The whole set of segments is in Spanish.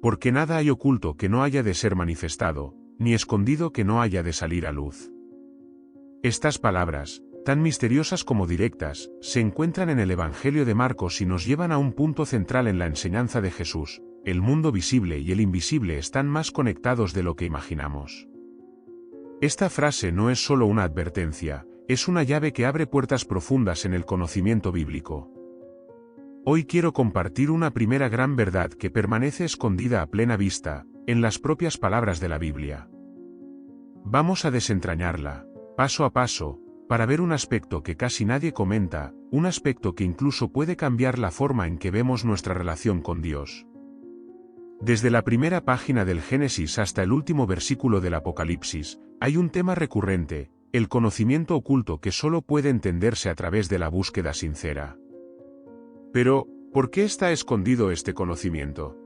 Porque nada hay oculto que no haya de ser manifestado, ni escondido que no haya de salir a luz. Estas palabras, tan misteriosas como directas, se encuentran en el Evangelio de Marcos y nos llevan a un punto central en la enseñanza de Jesús: el mundo visible y el invisible están más conectados de lo que imaginamos. Esta frase no es solo una advertencia, es una llave que abre puertas profundas en el conocimiento bíblico. Hoy quiero compartir una primera gran verdad que permanece escondida a plena vista, en las propias palabras de la Biblia. Vamos a desentrañarla, paso a paso, para ver un aspecto que casi nadie comenta, un aspecto que incluso puede cambiar la forma en que vemos nuestra relación con Dios. Desde la primera página del Génesis hasta el último versículo del Apocalipsis, hay un tema recurrente: el conocimiento oculto que solo puede entenderse a través de la búsqueda sincera. Pero, ¿por qué está escondido este conocimiento?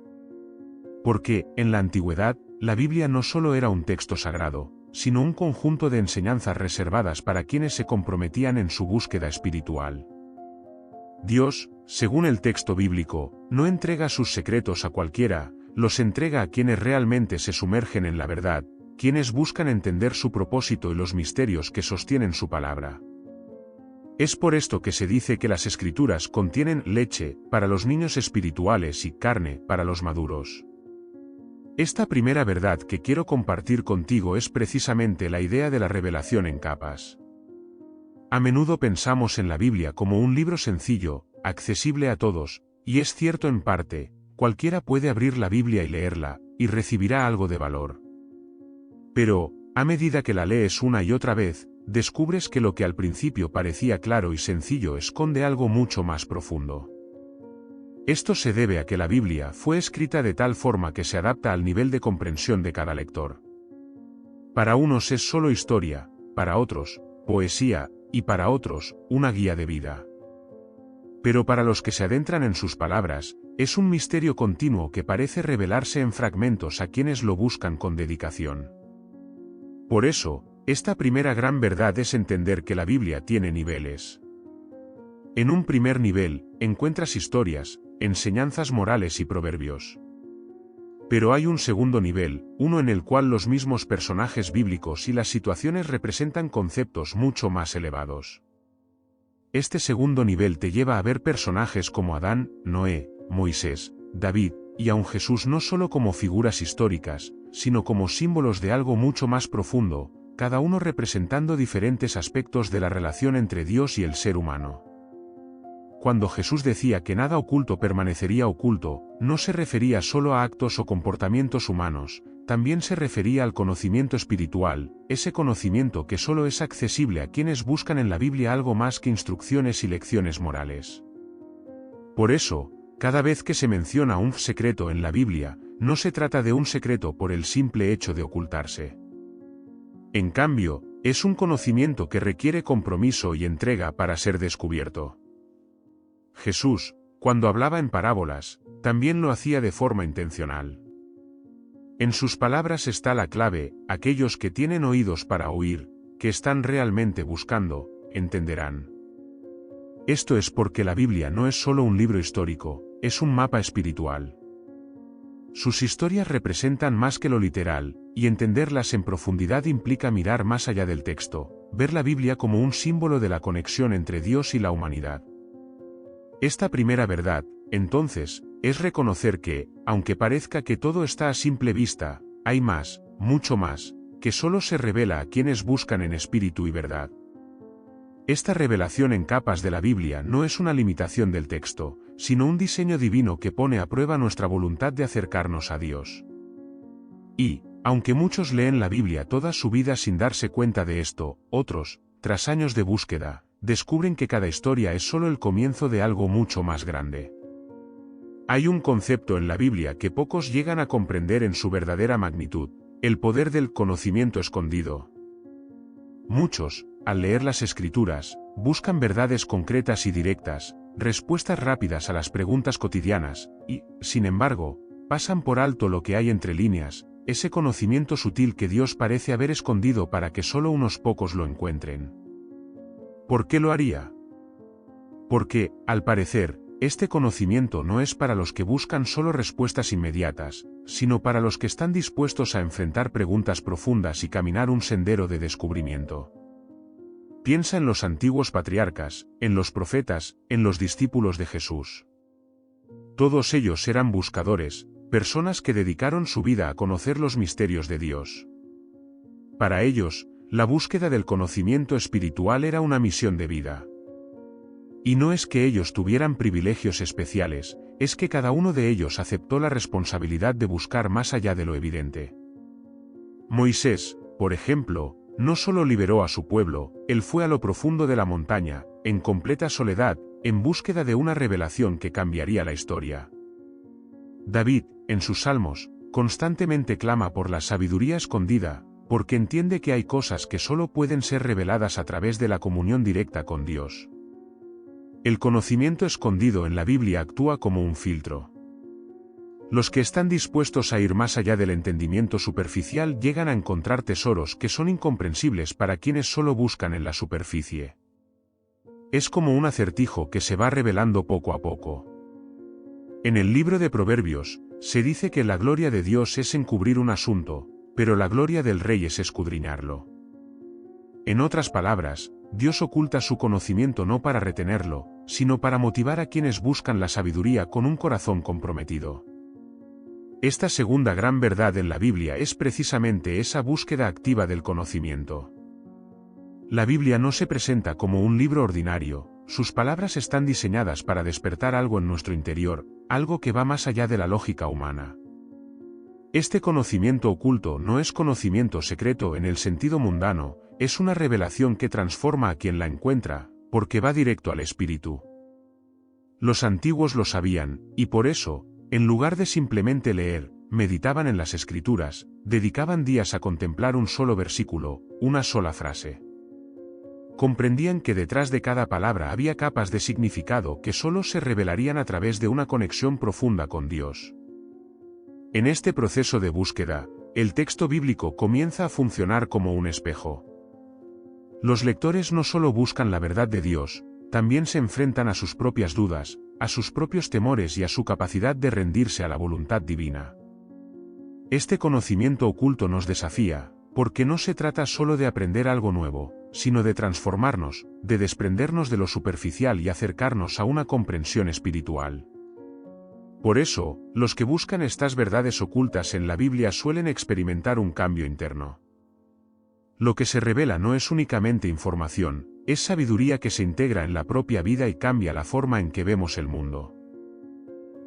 Porque, en la antigüedad, la Biblia no solo era un texto sagrado, sino un conjunto de enseñanzas reservadas para quienes se comprometían en su búsqueda espiritual. Dios, según el texto bíblico, no entrega sus secretos a cualquiera, los entrega a quienes realmente se sumergen en la verdad, quienes buscan entender su propósito y los misterios que sostienen su palabra. Es por esto que se dice que las Escrituras contienen leche para los niños espirituales y carne para los maduros. Esta primera verdad que quiero compartir contigo es precisamente la idea de la revelación en capas. A menudo pensamos en la Biblia como un libro sencillo, accesible a todos, y es cierto en parte: cualquiera puede abrir la Biblia y leerla, y recibirá algo de valor. Pero, a medida que la lees una y otra vez, descubres que lo que al principio parecía claro y sencillo esconde algo mucho más profundo. Esto se debe a que la Biblia fue escrita de tal forma que se adapta al nivel de comprensión de cada lector. Para unos es solo historia, para otros, poesía, y para otros, una guía de vida. Pero para los que se adentran en sus palabras, es un misterio continuo que parece revelarse en fragmentos a quienes lo buscan con dedicación. Por eso, esta primera gran verdad es entender que la Biblia tiene niveles. En un primer nivel, encuentras historias, enseñanzas morales y proverbios. Pero hay un segundo nivel, uno en el cual los mismos personajes bíblicos y las situaciones representan conceptos mucho más elevados. Este segundo nivel te lleva a ver personajes como Adán, Noé, Moisés, David, y aun Jesús no solo como figuras históricas, sino como símbolos de algo mucho más profundo, cada uno representando diferentes aspectos de la relación entre Dios y el ser humano. Cuando Jesús decía que nada oculto permanecería oculto, no se refería solo a actos o comportamientos humanos, también se refería al conocimiento espiritual, ese conocimiento que solo es accesible a quienes buscan en la Biblia algo más que instrucciones y lecciones morales. Por eso, cada vez que se menciona un secreto en la Biblia, no se trata de un secreto por el simple hecho de ocultarse. En cambio, es un conocimiento que requiere compromiso y entrega para ser descubierto. Jesús, cuando hablaba en parábolas, también lo hacía de forma intencional. En sus palabras está la clave: aquellos que tienen oídos para oír, que están realmente buscando, entenderán. Esto es porque la Biblia no es solo un libro histórico, es un mapa espiritual. Sus historias representan más que lo literal, y entenderlas en profundidad implica mirar más allá del texto, ver la Biblia como un símbolo de la conexión entre Dios y la humanidad. Esta primera verdad, entonces, es reconocer que, aunque parezca que todo está a simple vista, hay más, mucho más, que solo se revela a quienes buscan en espíritu y verdad. Esta revelación en capas de la Biblia no es una limitación del texto, sino un diseño divino que pone a prueba nuestra voluntad de acercarnos a Dios. Y, aunque muchos leen la Biblia toda su vida sin darse cuenta de esto, otros, tras años de búsqueda, descubren que cada historia es solo el comienzo de algo mucho más grande. Hay un concepto en la Biblia que pocos llegan a comprender en su verdadera magnitud: el poder del conocimiento escondido. Muchos, al leer las Escrituras, buscan verdades concretas y directas, respuestas rápidas a las preguntas cotidianas, y, sin embargo, pasan por alto lo que hay entre líneas, ese conocimiento sutil que Dios parece haber escondido para que solo unos pocos lo encuentren. ¿Por qué lo haría? Porque, al parecer, este conocimiento no es para los que buscan solo respuestas inmediatas, sino para los que están dispuestos a enfrentar preguntas profundas y caminar un sendero de descubrimiento. Piensa en los antiguos patriarcas, en los profetas, en los discípulos de Jesús. Todos ellos eran buscadores, personas que dedicaron su vida a conocer los misterios de Dios. Para ellos, la búsqueda del conocimiento espiritual era una misión de vida. Y no es que ellos tuvieran privilegios especiales, es que cada uno de ellos aceptó la responsabilidad de buscar más allá de lo evidente. Moisés, por ejemplo, no solo liberó a su pueblo, él fue a lo profundo de la montaña, en completa soledad, en búsqueda de una revelación que cambiaría la historia. David, en sus salmos, constantemente clama por la sabiduría escondida, porque entiende que hay cosas que solo pueden ser reveladas a través de la comunión directa con Dios. El conocimiento escondido en la Biblia actúa como un filtro. Los que están dispuestos a ir más allá del entendimiento superficial llegan a encontrar tesoros que son incomprensibles para quienes solo buscan en la superficie. Es como un acertijo que se va revelando poco a poco. En el libro de Proverbios, se dice que la gloria de Dios es encubrir un asunto, pero la gloria del rey es escudriñarlo. En otras palabras, Dios oculta su conocimiento no para retenerlo, sino para motivar a quienes buscan la sabiduría con un corazón comprometido. Esta segunda gran verdad en la Biblia es precisamente esa búsqueda activa del conocimiento. La Biblia no se presenta como un libro ordinario, sus palabras están diseñadas para despertar algo en nuestro interior, algo que va más allá de la lógica humana. Este conocimiento oculto no es conocimiento secreto en el sentido mundano, es una revelación que transforma a quien la encuentra, porque va directo al espíritu. Los antiguos lo sabían, y por eso, en lugar de simplemente leer, meditaban en las Escrituras, dedicaban días a contemplar un solo versículo, una sola frase. Comprendían que detrás de cada palabra había capas de significado que solo se revelarían a través de una conexión profunda con Dios. En este proceso de búsqueda, el texto bíblico comienza a funcionar como un espejo. Los lectores no solo buscan la verdad de Dios, también se enfrentan a sus propias dudas, a sus propios temores y a su capacidad de rendirse a la voluntad divina. Este conocimiento oculto nos desafía, porque no se trata solo de aprender algo nuevo, sino de transformarnos, de desprendernos de lo superficial y acercarnos a una comprensión espiritual. Por eso, los que buscan estas verdades ocultas en la Biblia suelen experimentar un cambio interno. Lo que se revela no es únicamente información, es sabiduría que se integra en la propia vida y cambia la forma en que vemos el mundo.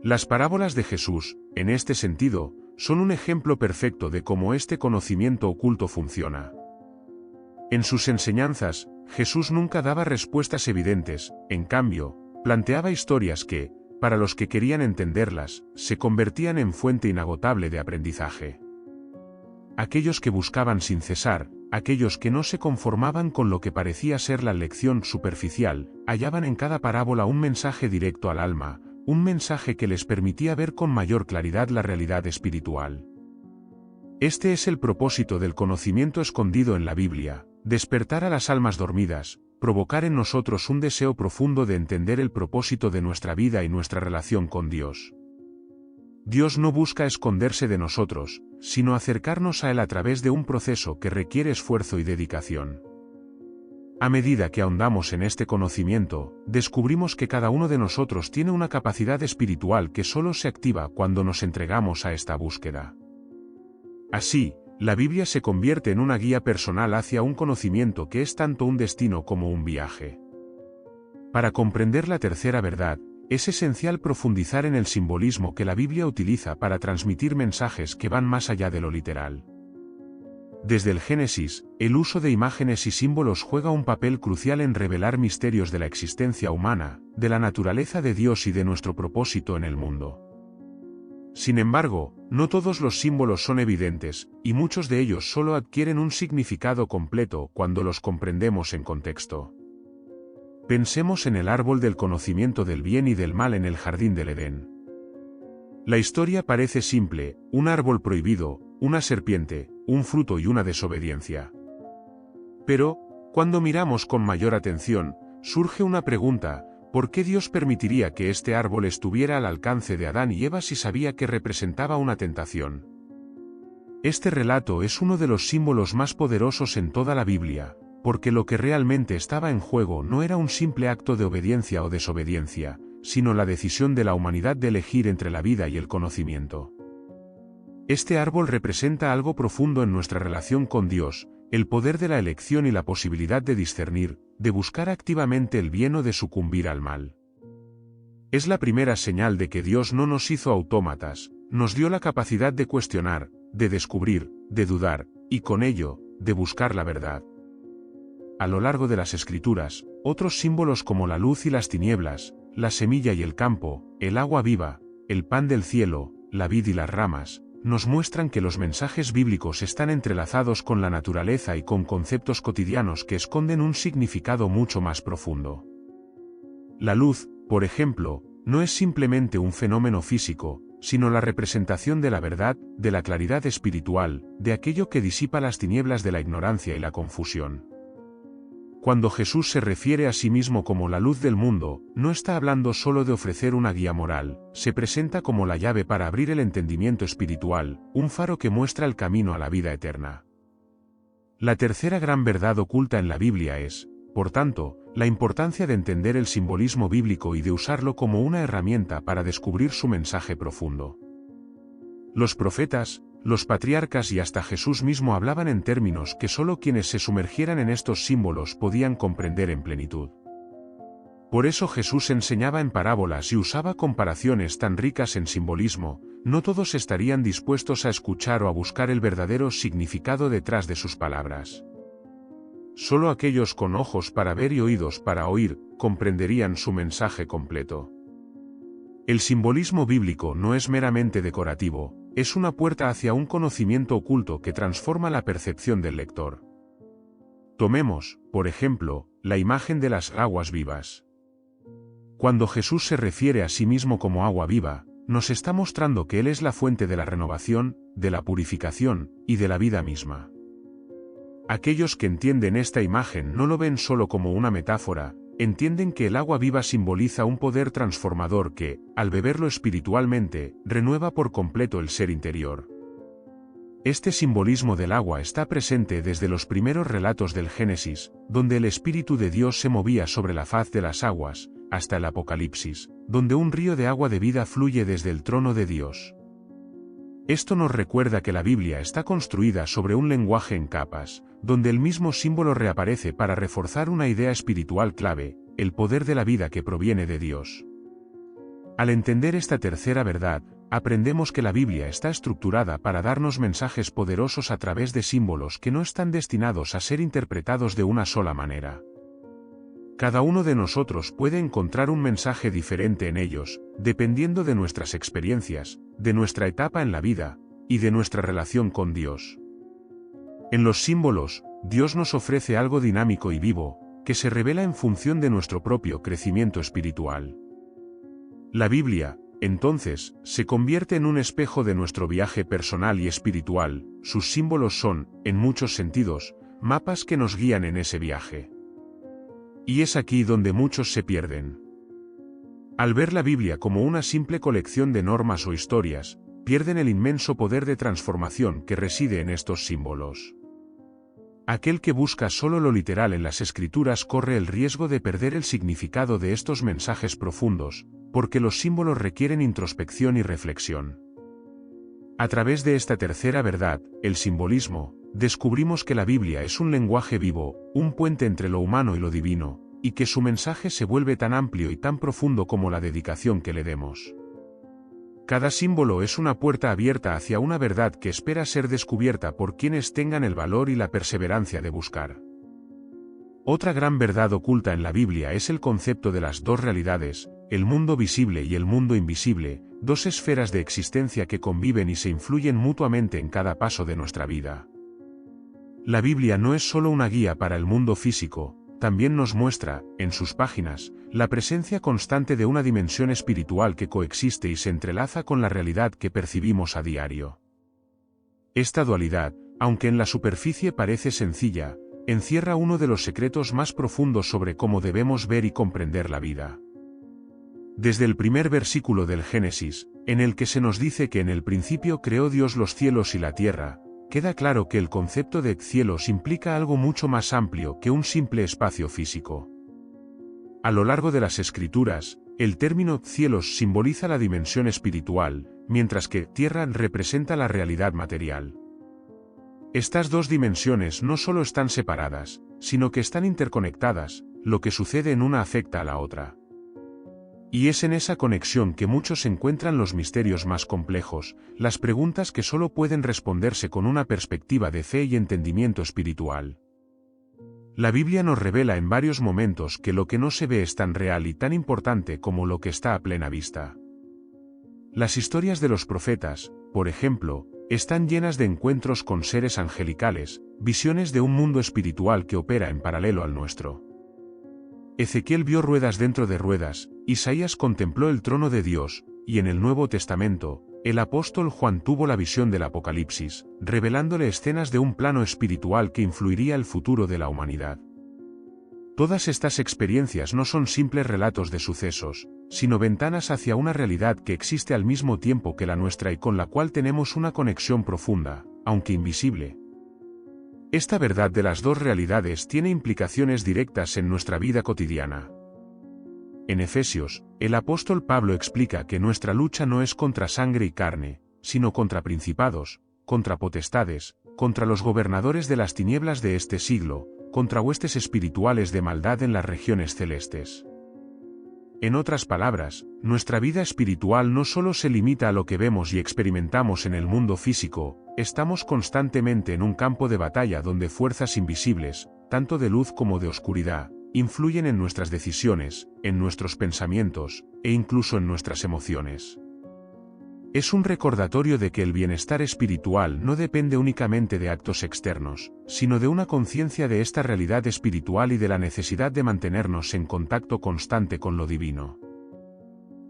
Las parábolas de Jesús, en este sentido, son un ejemplo perfecto de cómo este conocimiento oculto funciona. En sus enseñanzas, Jesús nunca daba respuestas evidentes, en cambio, planteaba historias que, para los que querían entenderlas, se convertían en fuente inagotable de aprendizaje. Aquellos que buscaban sin cesar, aquellos que no se conformaban con lo que parecía ser la lección superficial, hallaban en cada parábola un mensaje directo al alma, un mensaje que les permitía ver con mayor claridad la realidad espiritual. Este es el propósito del conocimiento escondido en la Biblia, despertar a las almas dormidas, provocar en nosotros un deseo profundo de entender el propósito de nuestra vida y nuestra relación con Dios. Dios no busca esconderse de nosotros, sino acercarnos a Él a través de un proceso que requiere esfuerzo y dedicación. A medida que ahondamos en este conocimiento, descubrimos que cada uno de nosotros tiene una capacidad espiritual que solo se activa cuando nos entregamos a esta búsqueda. Así, la Biblia se convierte en una guía personal hacia un conocimiento que es tanto un destino como un viaje. Para comprender la tercera verdad, es esencial profundizar en el simbolismo que la Biblia utiliza para transmitir mensajes que van más allá de lo literal. Desde el Génesis, el uso de imágenes y símbolos juega un papel crucial en revelar misterios de la existencia humana, de la naturaleza de Dios y de nuestro propósito en el mundo. Sin embargo, no todos los símbolos son evidentes, y muchos de ellos solo adquieren un significado completo cuando los comprendemos en contexto. Pensemos en el árbol del conocimiento del bien y del mal en el jardín del Edén. La historia parece simple, un árbol prohibido, una serpiente, un fruto y una desobediencia. Pero, cuando miramos con mayor atención, surge una pregunta: ¿Por qué Dios permitiría que este árbol estuviera al alcance de Adán y Eva si sabía que representaba una tentación? Este relato es uno de los símbolos más poderosos en toda la Biblia, porque lo que realmente estaba en juego no era un simple acto de obediencia o desobediencia, sino la decisión de la humanidad de elegir entre la vida y el conocimiento. Este árbol representa algo profundo en nuestra relación con Dios, el poder de la elección y la posibilidad de discernir, de buscar activamente el bien o de sucumbir al mal. Es la primera señal de que Dios no nos hizo autómatas, nos dio la capacidad de cuestionar, de descubrir, de dudar, y con ello, de buscar la verdad. A lo largo de las Escrituras, otros símbolos como la luz y las tinieblas, la semilla y el campo, el agua viva, el pan del cielo, la vid y las ramas, nos muestran que los mensajes bíblicos están entrelazados con la naturaleza y con conceptos cotidianos que esconden un significado mucho más profundo. La luz, por ejemplo, no es simplemente un fenómeno físico, sino la representación de la verdad, de la claridad espiritual, de aquello que disipa las tinieblas de la ignorancia y la confusión. Cuando Jesús se refiere a sí mismo como la luz del mundo, no está hablando solo de ofrecer una guía moral, se presenta como la llave para abrir el entendimiento espiritual, un faro que muestra el camino a la vida eterna. La tercera gran verdad oculta en la Biblia es, por tanto, la importancia de entender el simbolismo bíblico y de usarlo como una herramienta para descubrir su mensaje profundo. Los profetas, los patriarcas y hasta Jesús mismo hablaban en términos que solo quienes se sumergieran en estos símbolos podían comprender en plenitud. Por eso Jesús enseñaba en parábolas y usaba comparaciones tan ricas en simbolismo, no todos estarían dispuestos a escuchar o a buscar el verdadero significado detrás de sus palabras. Solo aquellos con ojos para ver y oídos para oír, comprenderían su mensaje completo. El simbolismo bíblico no es meramente decorativo, es una puerta hacia un conocimiento oculto que transforma la percepción del lector. Tomemos, por ejemplo, la imagen de las aguas vivas. Cuando Jesús se refiere a sí mismo como agua viva, nos está mostrando que Él es la fuente de la renovación, de la purificación, y de la vida misma. Aquellos que entienden esta imagen no lo ven solo como una metáfora, entienden que el agua viva simboliza un poder transformador que, al beberlo espiritualmente, renueva por completo el ser interior. Este simbolismo del agua está presente desde los primeros relatos del Génesis, donde el Espíritu de Dios se movía sobre la faz de las aguas, hasta el Apocalipsis, donde un río de agua de vida fluye desde el trono de Dios. Esto nos recuerda que la Biblia está construida sobre un lenguaje en capas, donde el mismo símbolo reaparece para reforzar una idea espiritual clave, el poder de la vida que proviene de Dios. Al entender esta tercera verdad, aprendemos que la Biblia está estructurada para darnos mensajes poderosos a través de símbolos que no están destinados a ser interpretados de una sola manera. Cada uno de nosotros puede encontrar un mensaje diferente en ellos, dependiendo de nuestras experiencias, de nuestra etapa en la vida, y de nuestra relación con Dios. En los símbolos, Dios nos ofrece algo dinámico y vivo, que se revela en función de nuestro propio crecimiento espiritual. La Biblia, entonces, se convierte en un espejo de nuestro viaje personal y espiritual. Sus símbolos son, en muchos sentidos, mapas que nos guían en ese viaje. Y es aquí donde muchos se pierden. Al ver la Biblia como una simple colección de normas o historias, pierden el inmenso poder de transformación que reside en estos símbolos. Aquel que busca solo lo literal en las Escrituras corre el riesgo de perder el significado de estos mensajes profundos, porque los símbolos requieren introspección y reflexión. A través de esta tercera verdad, el simbolismo, descubrimos que la Biblia es un lenguaje vivo, un puente entre lo humano y lo divino, y que su mensaje se vuelve tan amplio y tan profundo como la dedicación que le demos. Cada símbolo es una puerta abierta hacia una verdad que espera ser descubierta por quienes tengan el valor y la perseverancia de buscar. Otra gran verdad oculta en la Biblia es el concepto de las dos realidades, el mundo visible y el mundo invisible, dos esferas de existencia que conviven y se influyen mutuamente en cada paso de nuestra vida. La Biblia no es solo una guía para el mundo físico, también nos muestra, en sus páginas, la presencia constante de una dimensión espiritual que coexiste y se entrelaza con la realidad que percibimos a diario. Esta dualidad, aunque en la superficie parece sencilla, encierra uno de los secretos más profundos sobre cómo debemos ver y comprender la vida. Desde el primer versículo del Génesis, en el que se nos dice que en el principio creó Dios los cielos y la tierra, queda claro que el concepto de cielos implica algo mucho más amplio que un simple espacio físico. A lo largo de las Escrituras, el término cielos simboliza la dimensión espiritual, mientras que tierra representa la realidad material. Estas dos dimensiones no solo están separadas, sino que están interconectadas, lo que sucede en una afecta a la otra. Y es en esa conexión que muchos encuentran los misterios más complejos, las preguntas que solo pueden responderse con una perspectiva de fe y entendimiento espiritual. La Biblia nos revela en varios momentos que lo que no se ve es tan real y tan importante como lo que está a plena vista. Las historias de los profetas, por ejemplo, están llenas de encuentros con seres angelicales, visiones de un mundo espiritual que opera en paralelo al nuestro. Ezequiel vio ruedas dentro de ruedas, Isaías contempló el trono de Dios, y en el Nuevo Testamento, el apóstol Juan tuvo la visión del Apocalipsis, revelándole escenas de un plano espiritual que influiría el futuro de la humanidad. Todas estas experiencias no son simples relatos de sucesos, sino ventanas hacia una realidad que existe al mismo tiempo que la nuestra y con la cual tenemos una conexión profunda, aunque invisible. Esta verdad de las dos realidades tiene implicaciones directas en nuestra vida cotidiana. En Efesios, el apóstol Pablo explica que nuestra lucha no es contra sangre y carne, sino contra principados, contra potestades, contra los gobernadores de las tinieblas de este siglo, contra huestes espirituales de maldad en las regiones celestes. En otras palabras, nuestra vida espiritual no solo se limita a lo que vemos y experimentamos en el mundo físico, estamos constantemente en un campo de batalla donde fuerzas invisibles, tanto de luz como de oscuridad, influyen en nuestras decisiones, en nuestros pensamientos, e incluso en nuestras emociones. Es un recordatorio de que el bienestar espiritual no depende únicamente de actos externos, sino de una conciencia de esta realidad espiritual y de la necesidad de mantenernos en contacto constante con lo divino.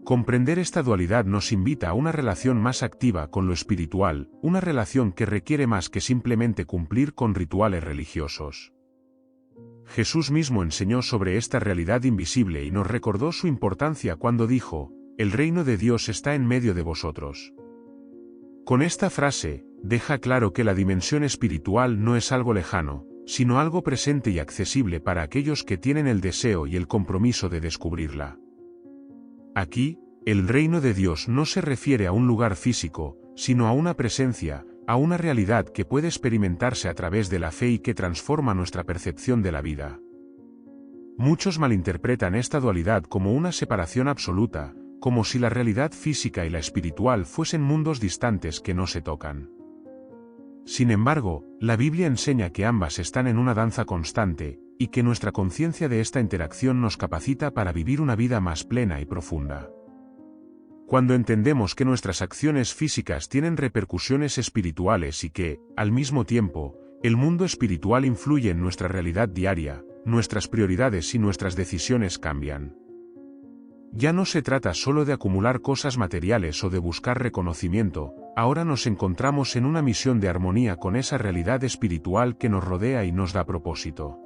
Comprender esta dualidad nos invita a una relación más activa con lo espiritual, una relación que requiere más que simplemente cumplir con rituales religiosos. Jesús mismo enseñó sobre esta realidad invisible y nos recordó su importancia cuando dijo: «El reino de Dios está en medio de vosotros». Con esta frase, deja claro que la dimensión espiritual no es algo lejano, sino algo presente y accesible para aquellos que tienen el deseo y el compromiso de descubrirla. Aquí, el reino de Dios no se refiere a un lugar físico, sino a una presencia, a una realidad que puede experimentarse a través de la fe y que transforma nuestra percepción de la vida. Muchos malinterpretan esta dualidad como una separación absoluta, como si la realidad física y la espiritual fuesen mundos distantes que no se tocan. Sin embargo, la Biblia enseña que ambas están en una danza constante, y que nuestra conciencia de esta interacción nos capacita para vivir una vida más plena y profunda. Cuando entendemos que nuestras acciones físicas tienen repercusiones espirituales y que, al mismo tiempo, el mundo espiritual influye en nuestra realidad diaria, nuestras prioridades y nuestras decisiones cambian. Ya no se trata solo de acumular cosas materiales o de buscar reconocimiento, ahora nos encontramos en una misión de armonía con esa realidad espiritual que nos rodea y nos da propósito.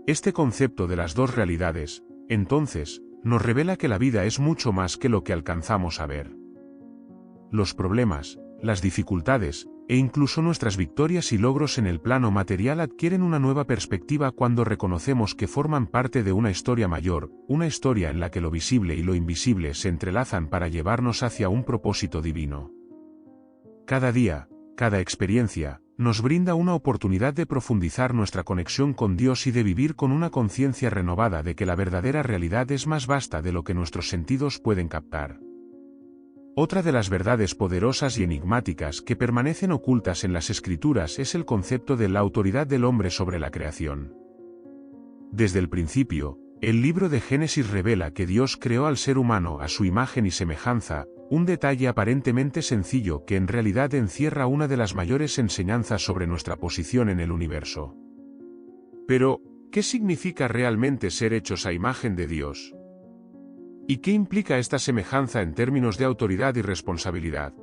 Este concepto de las dos realidades, entonces, nos revela que la vida es mucho más que lo que alcanzamos a ver. Los problemas, las dificultades, e incluso nuestras victorias y logros en el plano material adquieren una nueva perspectiva cuando reconocemos que forman parte de una historia mayor, una historia en la que lo visible y lo invisible se entrelazan para llevarnos hacia un propósito divino. Cada día, cada experiencia, nos brinda una oportunidad de profundizar nuestra conexión con Dios y de vivir con una conciencia renovada de que la verdadera realidad es más vasta de lo que nuestros sentidos pueden captar. Otra de las verdades poderosas y enigmáticas que permanecen ocultas en las Escrituras es el concepto de la autoridad del hombre sobre la creación. Desde el principio, el libro de Génesis revela que Dios creó al ser humano a su imagen y semejanza, un detalle aparentemente sencillo que en realidad encierra una de las mayores enseñanzas sobre nuestra posición en el universo. Pero, ¿qué significa realmente ser hechos a imagen de Dios? ¿Y qué implica esta semejanza en términos de autoridad y responsabilidad?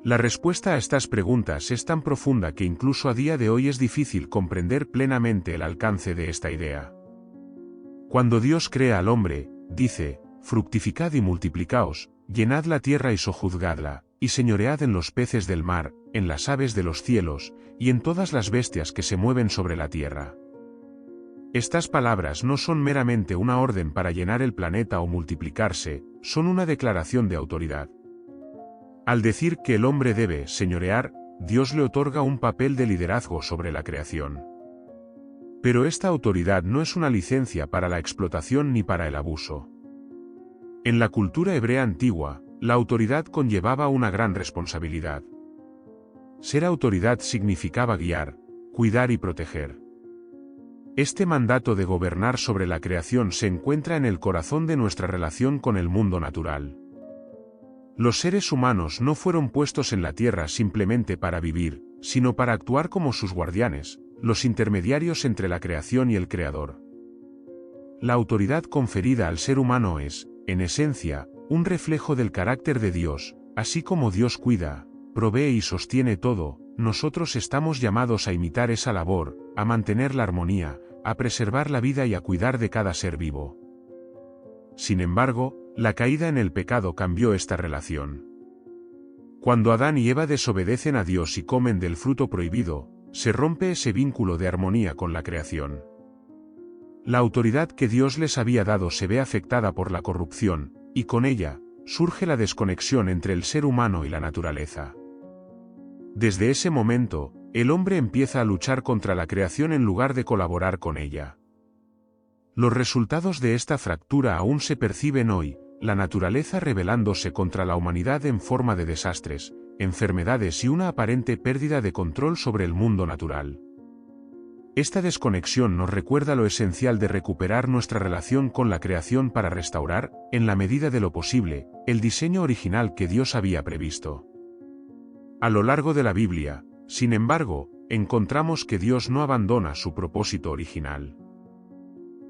La respuesta a estas preguntas es tan profunda que incluso a día de hoy es difícil comprender plenamente el alcance de esta idea. Cuando Dios crea al hombre, dice, fructificad y multiplicaos, llenad la tierra y sojuzgadla, y señoread en los peces del mar, en las aves de los cielos, y en todas las bestias que se mueven sobre la tierra. Estas palabras no son meramente una orden para llenar el planeta o multiplicarse, son una declaración de autoridad. Al decir que el hombre debe señorear, Dios le otorga un papel de liderazgo sobre la creación. Pero esta autoridad no es una licencia para la explotación ni para el abuso. En la cultura hebrea antigua, la autoridad conllevaba una gran responsabilidad. Ser autoridad significaba guiar, cuidar y proteger. Este mandato de gobernar sobre la creación se encuentra en el corazón de nuestra relación con el mundo natural. Los seres humanos no fueron puestos en la tierra simplemente para vivir, sino para actuar como sus guardianes, los intermediarios entre la creación y el Creador. La autoridad conferida al ser humano es, en esencia, un reflejo del carácter de Dios. Así como Dios cuida, provee y sostiene todo, nosotros estamos llamados a imitar esa labor, a mantener la armonía, a preservar la vida y a cuidar de cada ser vivo. Sin embargo, la caída en el pecado cambió esta relación. Cuando Adán y Eva desobedecen a Dios y comen del fruto prohibido, se rompe ese vínculo de armonía con la creación. La autoridad que Dios les había dado se ve afectada por la corrupción, y con ella, surge la desconexión entre el ser humano y la naturaleza. Desde ese momento, el hombre empieza a luchar contra la creación en lugar de colaborar con ella. Los resultados de esta fractura aún se perciben hoy, la naturaleza rebelándose contra la humanidad en forma de desastres, enfermedades y una aparente pérdida de control sobre el mundo natural. Esta desconexión nos recuerda lo esencial de recuperar nuestra relación con la creación para restaurar, en la medida de lo posible, el diseño original que Dios había previsto. A lo largo de la Biblia, sin embargo, encontramos que Dios no abandona su propósito original.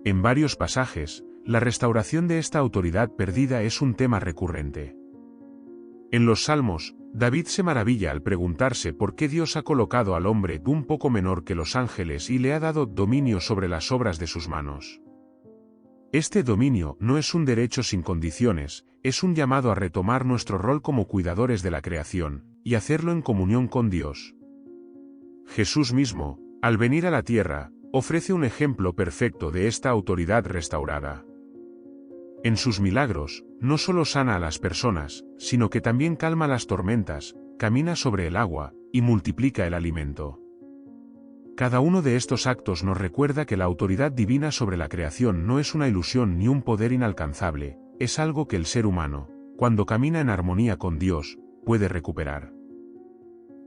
En varios pasajes, la restauración de esta autoridad perdida es un tema recurrente. En los Salmos, David se maravilla al preguntarse por qué Dios ha colocado al hombre un poco menor que los ángeles y le ha dado dominio sobre las obras de sus manos. Este dominio no es un derecho sin condiciones, es un llamado a retomar nuestro rol como cuidadores de la creación, y hacerlo en comunión con Dios. Jesús mismo, al venir a la tierra, ofrece un ejemplo perfecto de esta autoridad restaurada. En sus milagros, no solo sana a las personas, sino que también calma las tormentas, camina sobre el agua, y multiplica el alimento. Cada uno de estos actos nos recuerda que la autoridad divina sobre la creación no es una ilusión ni un poder inalcanzable, es algo que el ser humano, cuando camina en armonía con Dios, puede recuperar.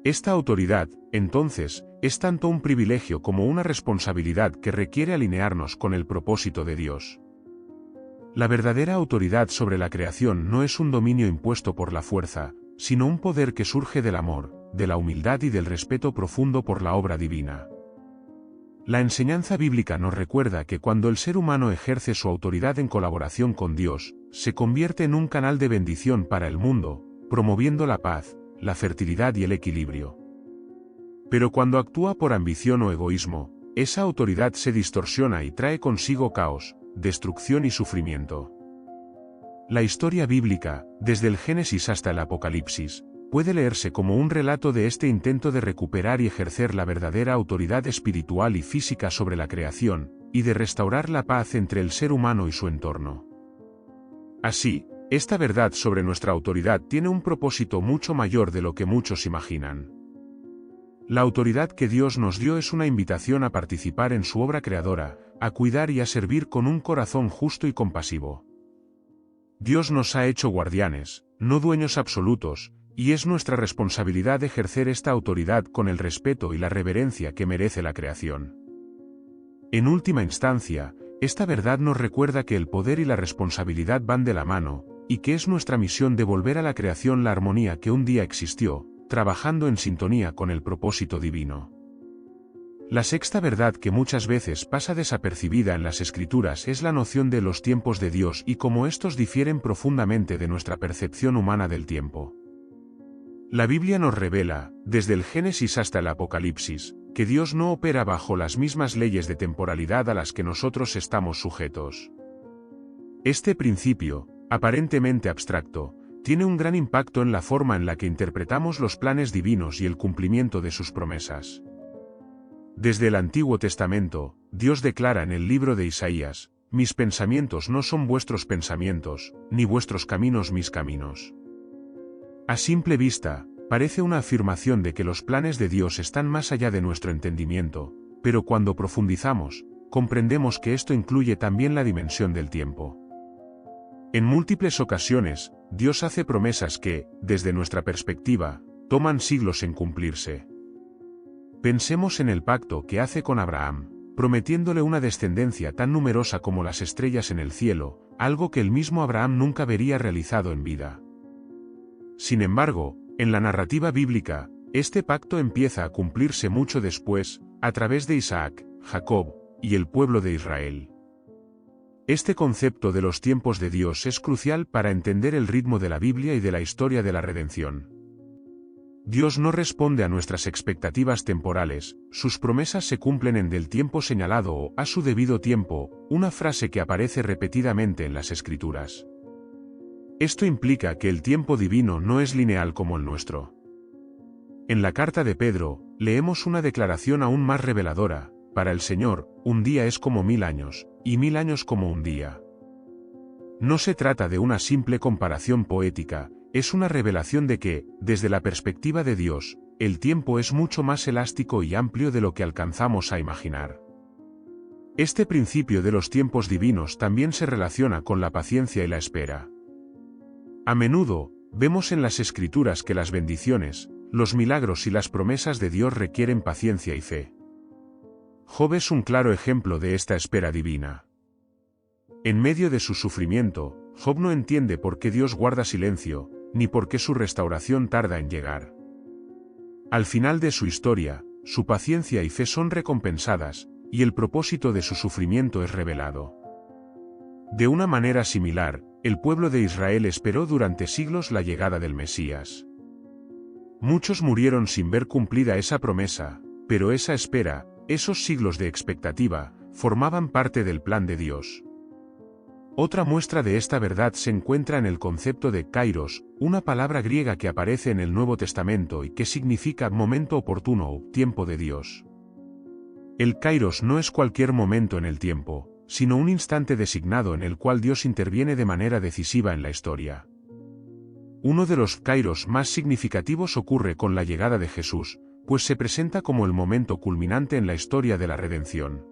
Esta autoridad, entonces, es tanto un privilegio como una responsabilidad que requiere alinearnos con el propósito de Dios. La verdadera autoridad sobre la creación no es un dominio impuesto por la fuerza, sino un poder que surge del amor, de la humildad y del respeto profundo por la obra divina. La enseñanza bíblica nos recuerda que cuando el ser humano ejerce su autoridad en colaboración con Dios, se convierte en un canal de bendición para el mundo, promoviendo la paz, la fertilidad y el equilibrio. Pero cuando actúa por ambición o egoísmo, esa autoridad se distorsiona y trae consigo caos, destrucción y sufrimiento. La historia bíblica, desde el Génesis hasta el Apocalipsis, puede leerse como un relato de este intento de recuperar y ejercer la verdadera autoridad espiritual y física sobre la creación, y de restaurar la paz entre el ser humano y su entorno. Así, esta verdad sobre nuestra autoridad tiene un propósito mucho mayor de lo que muchos imaginan. La autoridad que Dios nos dio es una invitación a participar en su obra creadora, a cuidar y a servir con un corazón justo y compasivo. Dios nos ha hecho guardianes, no dueños absolutos, y es nuestra responsabilidad ejercer esta autoridad con el respeto y la reverencia que merece la creación. En última instancia, esta verdad nos recuerda que el poder y la responsabilidad van de la mano, y que es nuestra misión devolver a la creación la armonía que un día existió, trabajando en sintonía con el propósito divino. La sexta verdad que muchas veces pasa desapercibida en las Escrituras es la noción de los tiempos de Dios y cómo estos difieren profundamente de nuestra percepción humana del tiempo. La Biblia nos revela, desde el Génesis hasta el Apocalipsis, que Dios no opera bajo las mismas leyes de temporalidad a las que nosotros estamos sujetos. Este principio, aparentemente abstracto, tiene un gran impacto en la forma en la que interpretamos los planes divinos y el cumplimiento de sus promesas. Desde el Antiguo Testamento, Dios declara en el libro de Isaías: «Mis pensamientos no son vuestros pensamientos, ni vuestros caminos mis caminos». A simple vista, parece una afirmación de que los planes de Dios están más allá de nuestro entendimiento, pero cuando profundizamos, comprendemos que esto incluye también la dimensión del tiempo. En múltiples ocasiones, Dios hace promesas que, desde nuestra perspectiva, toman siglos en cumplirse. Pensemos en el pacto que hace con Abraham, prometiéndole una descendencia tan numerosa como las estrellas en el cielo, algo que el mismo Abraham nunca vería realizado en vida. Sin embargo, en la narrativa bíblica, este pacto empieza a cumplirse mucho después, a través de Isaac, Jacob, y el pueblo de Israel. Este concepto de los tiempos de Dios es crucial para entender el ritmo de la Biblia y de la historia de la redención. Dios no responde a nuestras expectativas temporales, sus promesas se cumplen en el tiempo señalado o a su debido tiempo, una frase que aparece repetidamente en las Escrituras. Esto implica que el tiempo divino no es lineal como el nuestro. En la carta de Pedro, leemos una declaración aún más reveladora: «Para el Señor, un día es como 1000 años, y 1000 años como un día». No se trata de una simple comparación poética, es una revelación de que, desde la perspectiva de Dios, el tiempo es mucho más elástico y amplio de lo que alcanzamos a imaginar. Este principio de los tiempos divinos también se relaciona con la paciencia y la espera. A menudo, vemos en las Escrituras que las bendiciones, los milagros y las promesas de Dios requieren paciencia y fe. Job es un claro ejemplo de esta espera divina. En medio de su sufrimiento, Job no entiende por qué Dios guarda silencio, ni por qué su restauración tarda en llegar. Al final de su historia, su paciencia y fe son recompensadas, y el propósito de su sufrimiento es revelado. De una manera similar, el pueblo de Israel esperó durante siglos la llegada del Mesías. Muchos murieron sin ver cumplida esa promesa, pero esa espera, esos siglos de expectativa, formaban parte del plan de Dios. Otra muestra de esta verdad se encuentra en el concepto de kairos, una palabra griega que aparece en el Nuevo Testamento y que significa momento oportuno o tiempo de Dios. El kairos no es cualquier momento en el tiempo, sino un instante designado en el cual Dios interviene de manera decisiva en la historia. Uno de los kairos más significativos ocurre con la llegada de Jesús, pues se presenta como el momento culminante en la historia de la redención.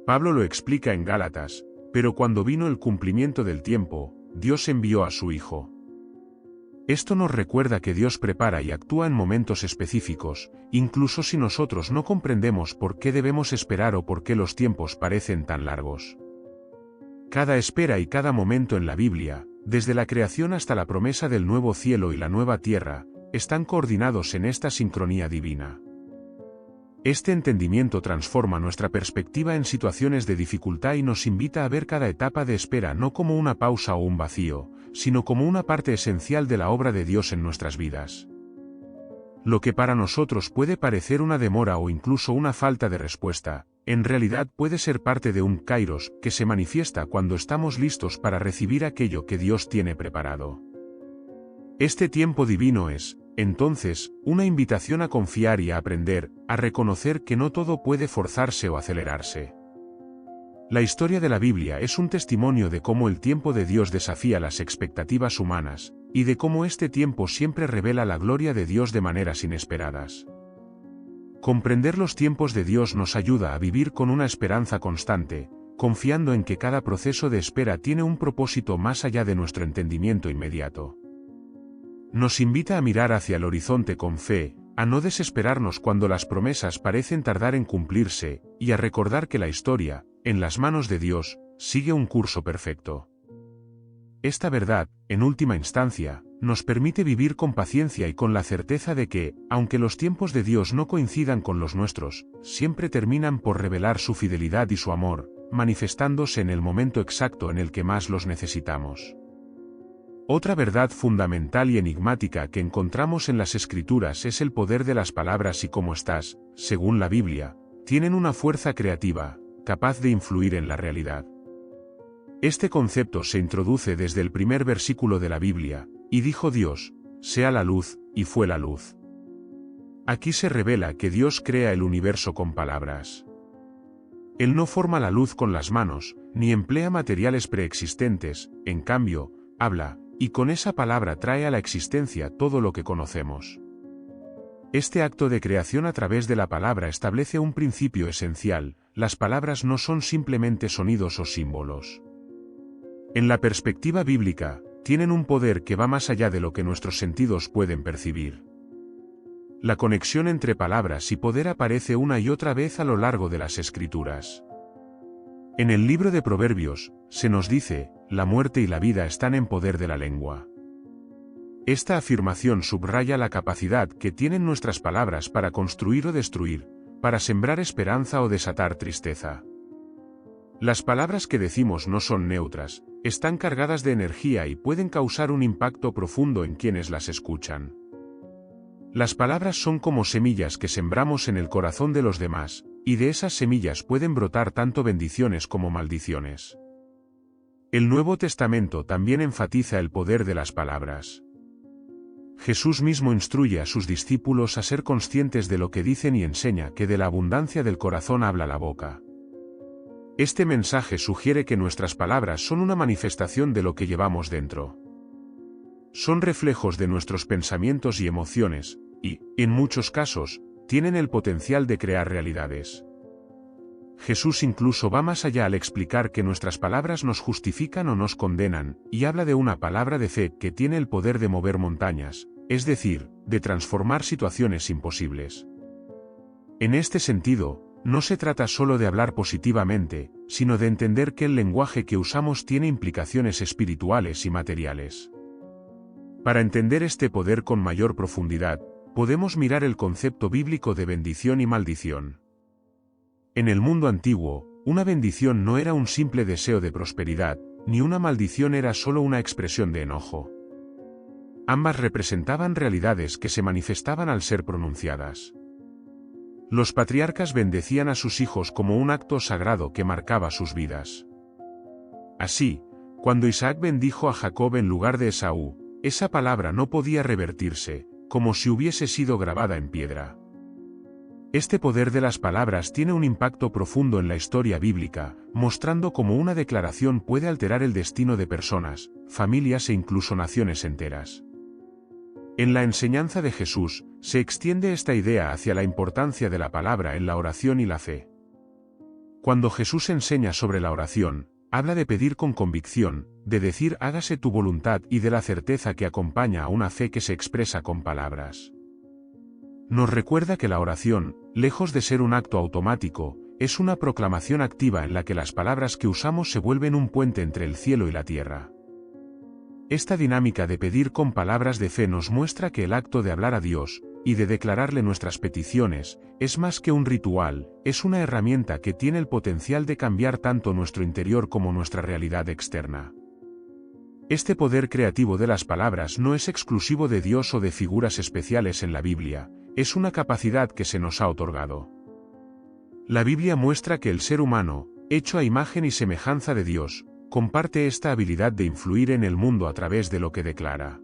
Pablo lo explica en Gálatas: «Pero cuando vino el cumplimiento del tiempo, Dios envió a su Hijo». Esto nos recuerda que Dios prepara y actúa en momentos específicos, incluso si nosotros no comprendemos por qué debemos esperar o por qué los tiempos parecen tan largos. Cada espera y cada momento en la Biblia, desde la creación hasta la promesa del nuevo cielo y la nueva tierra, están coordinados en esta sincronía divina. Este entendimiento transforma nuestra perspectiva en situaciones de dificultad y nos invita a ver cada etapa de espera no como una pausa o un vacío, sino como una parte esencial de la obra de Dios en nuestras vidas. Lo que para nosotros puede parecer una demora o incluso una falta de respuesta, en realidad puede ser parte de un kairos que se manifiesta cuando estamos listos para recibir aquello que Dios tiene preparado. Este tiempo divino es, entonces, una invitación a confiar y a aprender, a reconocer que no todo puede forzarse o acelerarse. La historia de la Biblia es un testimonio de cómo el tiempo de Dios desafía las expectativas humanas, y de cómo este tiempo siempre revela la gloria de Dios de maneras inesperadas. Comprender los tiempos de Dios nos ayuda a vivir con una esperanza constante, confiando en que cada proceso de espera tiene un propósito más allá de nuestro entendimiento inmediato. Nos invita a mirar hacia el horizonte con fe, a no desesperarnos cuando las promesas parecen tardar en cumplirse, y a recordar que la historia, en las manos de Dios, sigue un curso perfecto. Esta verdad, en última instancia, nos permite vivir con paciencia y con la certeza de que, aunque los tiempos de Dios no coincidan con los nuestros, siempre terminan por revelar su fidelidad y su amor, manifestándose en el momento exacto en el que más los necesitamos. Otra verdad fundamental y enigmática que encontramos en las Escrituras es el poder de las palabras y cómo estás, según la Biblia, tienen una fuerza creativa, capaz de influir en la realidad. Este concepto se introduce desde el primer versículo de la Biblia, y dijo Dios, sea la luz, y fue la luz. Aquí se revela que Dios crea el universo con palabras. Él no forma la luz con las manos, ni emplea materiales preexistentes, en cambio, habla, y con esa palabra trae a la existencia todo lo que conocemos. Este acto de creación a través de la palabra establece un principio esencial: las palabras no son simplemente sonidos o símbolos. En la perspectiva bíblica, tienen un poder que va más allá de lo que nuestros sentidos pueden percibir. La conexión entre palabras y poder aparece una y otra vez a lo largo de las Escrituras. En el libro de Proverbios, se nos dice, la muerte y la vida están en poder de la lengua. Esta afirmación subraya la capacidad que tienen nuestras palabras para construir o destruir, para sembrar esperanza o desatar tristeza. Las palabras que decimos no son neutras, están cargadas de energía y pueden causar un impacto profundo en quienes las escuchan. Las palabras son como semillas que sembramos en el corazón de los demás, y de esas semillas pueden brotar tanto bendiciones como maldiciones. El Nuevo Testamento también enfatiza el poder de las palabras. Jesús mismo instruye a sus discípulos a ser conscientes de lo que dicen y enseña que de la abundancia del corazón habla la boca. Este mensaje sugiere que nuestras palabras son una manifestación de lo que llevamos dentro. Son reflejos de nuestros pensamientos y emociones, y, en muchos casos, tienen el potencial de crear realidades. Jesús incluso va más allá al explicar que nuestras palabras nos justifican o nos condenan, y habla de una palabra de fe que tiene el poder de mover montañas, es decir, de transformar situaciones imposibles. En este sentido, no se trata solo de hablar positivamente, sino de entender que el lenguaje que usamos tiene implicaciones espirituales y materiales. Para entender este poder con mayor profundidad, podemos mirar el concepto bíblico de bendición y maldición. En el mundo antiguo, una bendición no era un simple deseo de prosperidad, ni una maldición era solo una expresión de enojo. Ambas representaban realidades que se manifestaban al ser pronunciadas. Los patriarcas bendecían a sus hijos como un acto sagrado que marcaba sus vidas. Así, cuando Isaac bendijo a Jacob en lugar de Esaú, esa palabra no podía revertirse, como si hubiese sido grabada en piedra. Este poder de las palabras tiene un impacto profundo en la historia bíblica, mostrando cómo una declaración puede alterar el destino de personas, familias e incluso naciones enteras. En la enseñanza de Jesús, se extiende esta idea hacia la importancia de la palabra en la oración y la fe. Cuando Jesús enseña sobre la oración, habla de pedir con convicción, de decir hágase tu voluntad y de la certeza que acompaña a una fe que se expresa con palabras. Nos recuerda que la oración, lejos de ser un acto automático, es una proclamación activa en la que las palabras que usamos se vuelven un puente entre el cielo y la tierra. Esta dinámica de pedir con palabras de fe nos muestra que el acto de hablar a Dios, y de declararle nuestras peticiones, es más que un ritual, es una herramienta que tiene el potencial de cambiar tanto nuestro interior como nuestra realidad externa. Este poder creativo de las palabras no es exclusivo de Dios o de figuras especiales en la Biblia, es una capacidad que se nos ha otorgado. La Biblia muestra que el ser humano, hecho a imagen y semejanza de Dios, comparte esta habilidad de influir en el mundo a través de lo que declara.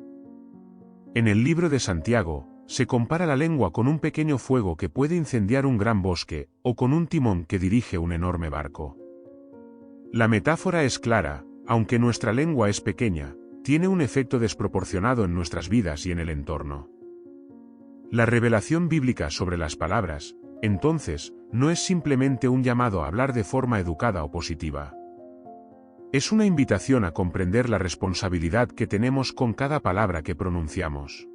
En el libro de Santiago, se compara la lengua con un pequeño fuego que puede incendiar un gran bosque, o con un timón que dirige un enorme barco. La metáfora es clara: aunque nuestra lengua es pequeña, tiene un efecto desproporcionado en nuestras vidas y en el entorno. La revelación bíblica sobre las palabras, entonces, no es simplemente un llamado a hablar de forma educada o positiva. Es una invitación a comprender la responsabilidad que tenemos con cada palabra que pronunciamos.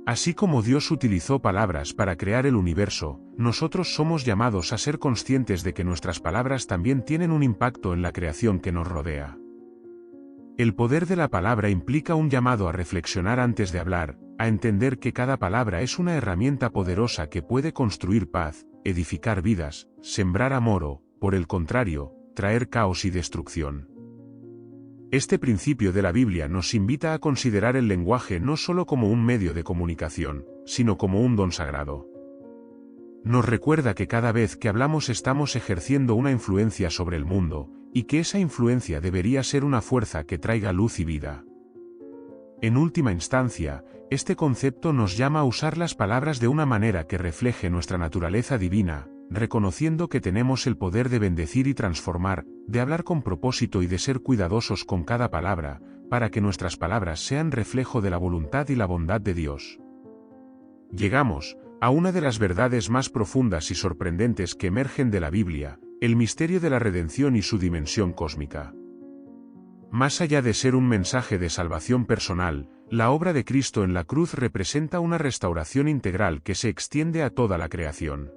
Así como Dios utilizó palabras para crear el universo, nosotros somos llamados a ser conscientes de que nuestras palabras también tienen un impacto en la creación que nos rodea. El poder de la palabra implica un llamado a reflexionar antes de hablar, a entender que cada palabra es una herramienta poderosa que puede construir paz, edificar vidas, sembrar amor o, por el contrario, traer caos y destrucción. Este principio de la Biblia nos invita a considerar el lenguaje no solo como un medio de comunicación, sino como un don sagrado. Nos recuerda que cada vez que hablamos estamos ejerciendo una influencia sobre el mundo, y que esa influencia debería ser una fuerza que traiga luz y vida. En última instancia, este concepto nos llama a usar las palabras de una manera que refleje nuestra naturaleza divina, reconociendo que tenemos el poder de bendecir y transformar, de hablar con propósito y de ser cuidadosos con cada palabra, para que nuestras palabras sean reflejo de la voluntad y la bondad de Dios. Llegamos a una de las verdades más profundas y sorprendentes que emergen de la Biblia, el misterio de la redención y su dimensión cósmica. Más allá de ser un mensaje de salvación personal, la obra de Cristo en la cruz representa una restauración integral que se extiende a toda la creación.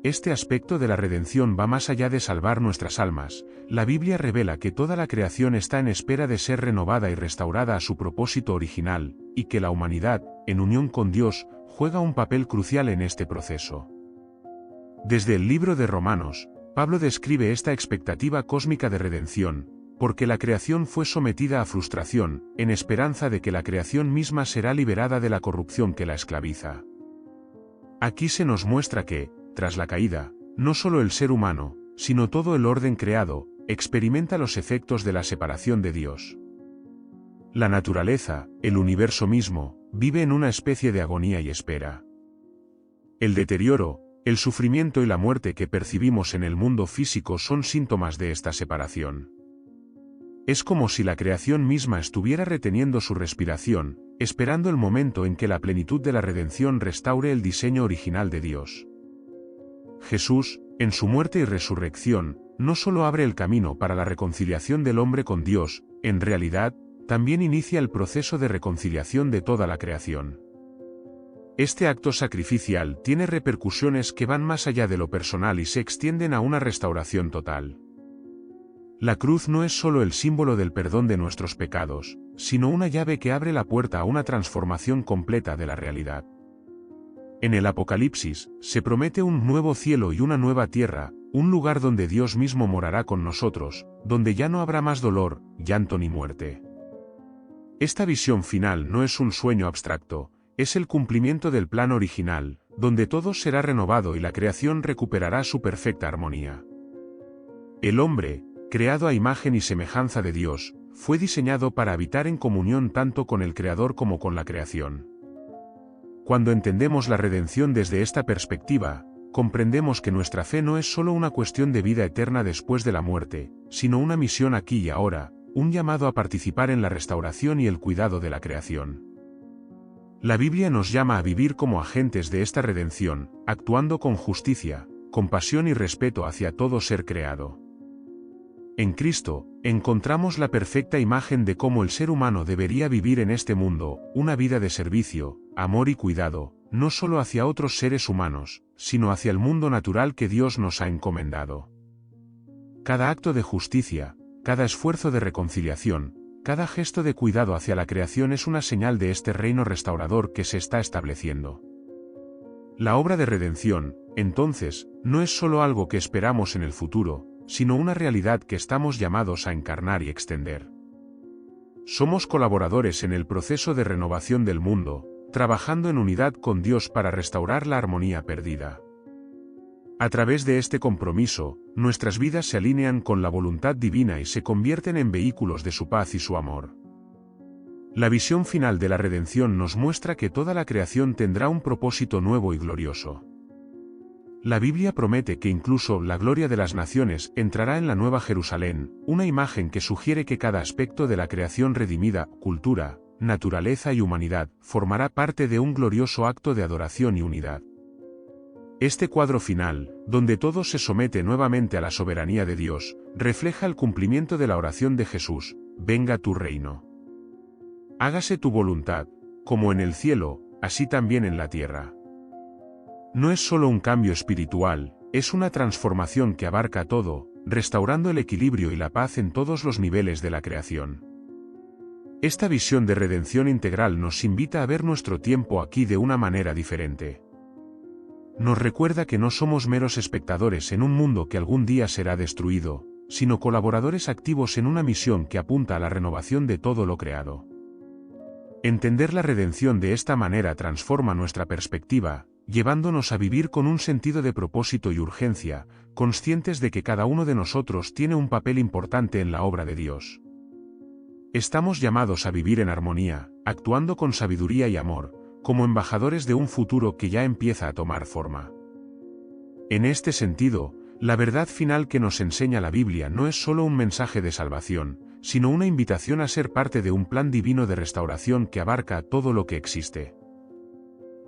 Este aspecto de la redención va más allá de salvar nuestras almas. La Biblia revela que toda la creación está en espera de ser renovada y restaurada a su propósito original, y que la humanidad, en unión con Dios, juega un papel crucial en este proceso. Desde el libro de Romanos, Pablo describe esta expectativa cósmica de redención, porque la creación fue sometida a frustración, en esperanza de que la creación misma será liberada de la corrupción que la esclaviza. Aquí se nos muestra que, tras la caída, no solo el ser humano, sino todo el orden creado, experimenta los efectos de la separación de Dios. La naturaleza, el universo mismo, vive en una especie de agonía y espera. El deterioro, el sufrimiento y la muerte que percibimos en el mundo físico son síntomas de esta separación. Es como si la creación misma estuviera reteniendo su respiración, esperando el momento en que la plenitud de la redención restaure el diseño original de Dios. Jesús, en su muerte y resurrección, no solo abre el camino para la reconciliación del hombre con Dios, en realidad, también inicia el proceso de reconciliación de toda la creación. Este acto sacrificial tiene repercusiones que van más allá de lo personal y se extienden a una restauración total. La cruz no es solo el símbolo del perdón de nuestros pecados, sino una llave que abre la puerta a una transformación completa de la realidad. En el Apocalipsis, se promete un nuevo cielo y una nueva tierra, un lugar donde Dios mismo morará con nosotros, donde ya no habrá más dolor, llanto ni muerte. Esta visión final no es un sueño abstracto, es el cumplimiento del plan original, donde todo será renovado y la creación recuperará su perfecta armonía. El hombre, creado a imagen y semejanza de Dios, fue diseñado para habitar en comunión tanto con el Creador como con la creación. Cuando entendemos la redención desde esta perspectiva, comprendemos que nuestra fe no es solo una cuestión de vida eterna después de la muerte, sino una misión aquí y ahora, un llamado a participar en la restauración y el cuidado de la creación. La Biblia nos llama a vivir como agentes de esta redención, actuando con justicia, compasión y respeto hacia todo ser creado. En Cristo, encontramos la perfecta imagen de cómo el ser humano debería vivir en este mundo, una vida de servicio, amor y cuidado, no solo hacia otros seres humanos, sino hacia el mundo natural que Dios nos ha encomendado. Cada acto de justicia, cada esfuerzo de reconciliación, cada gesto de cuidado hacia la creación es una señal de este reino restaurador que se está estableciendo. La obra de redención, entonces, no es solo algo que esperamos en el futuro, sino una realidad que estamos llamados a encarnar y extender. Somos colaboradores en el proceso de renovación del mundo, trabajando en unidad con Dios para restaurar la armonía perdida. A través de este compromiso, nuestras vidas se alinean con la voluntad divina y se convierten en vehículos de su paz y su amor. La visión final de la redención nos muestra que toda la creación tendrá un propósito nuevo y glorioso. La Biblia promete que incluso la gloria de las naciones entrará en la Nueva Jerusalén, una imagen que sugiere que cada aspecto de la creación redimida, cultura, naturaleza y humanidad, formará parte de un glorioso acto de adoración y unidad. Este cuadro final, donde todo se somete nuevamente a la soberanía de Dios, refleja el cumplimiento de la oración de Jesús: venga tu reino. Hágase tu voluntad, como en el cielo, así también en la tierra. No es solo un cambio espiritual, es una transformación que abarca todo, restaurando el equilibrio y la paz en todos los niveles de la creación. Esta visión de redención integral nos invita a ver nuestro tiempo aquí de una manera diferente. Nos recuerda que no somos meros espectadores en un mundo que algún día será destruido, sino colaboradores activos en una misión que apunta a la renovación de todo lo creado. Entender la redención de esta manera transforma nuestra perspectiva, llevándonos a vivir con un sentido de propósito y urgencia, conscientes de que cada uno de nosotros tiene un papel importante en la obra de Dios. Estamos llamados a vivir en armonía, actuando con sabiduría y amor, como embajadores de un futuro que ya empieza a tomar forma. En este sentido, la verdad final que nos enseña la Biblia no es solo un mensaje de salvación, sino una invitación a ser parte de un plan divino de restauración que abarca todo lo que existe.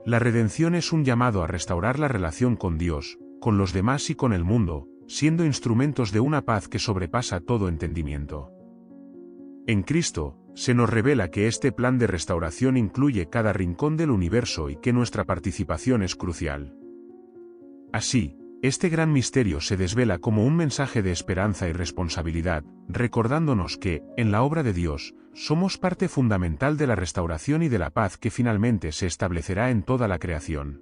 La redención es un llamado a restaurar la relación con Dios, con los demás y con el mundo, siendo instrumentos de una paz que sobrepasa todo entendimiento. En Cristo, se nos revela que este plan de restauración incluye cada rincón del universo y que nuestra participación es crucial. Así, este gran misterio se desvela como un mensaje de esperanza y responsabilidad, recordándonos que, en la obra de Dios, somos parte fundamental de la restauración y de la paz que finalmente se establecerá en toda la creación.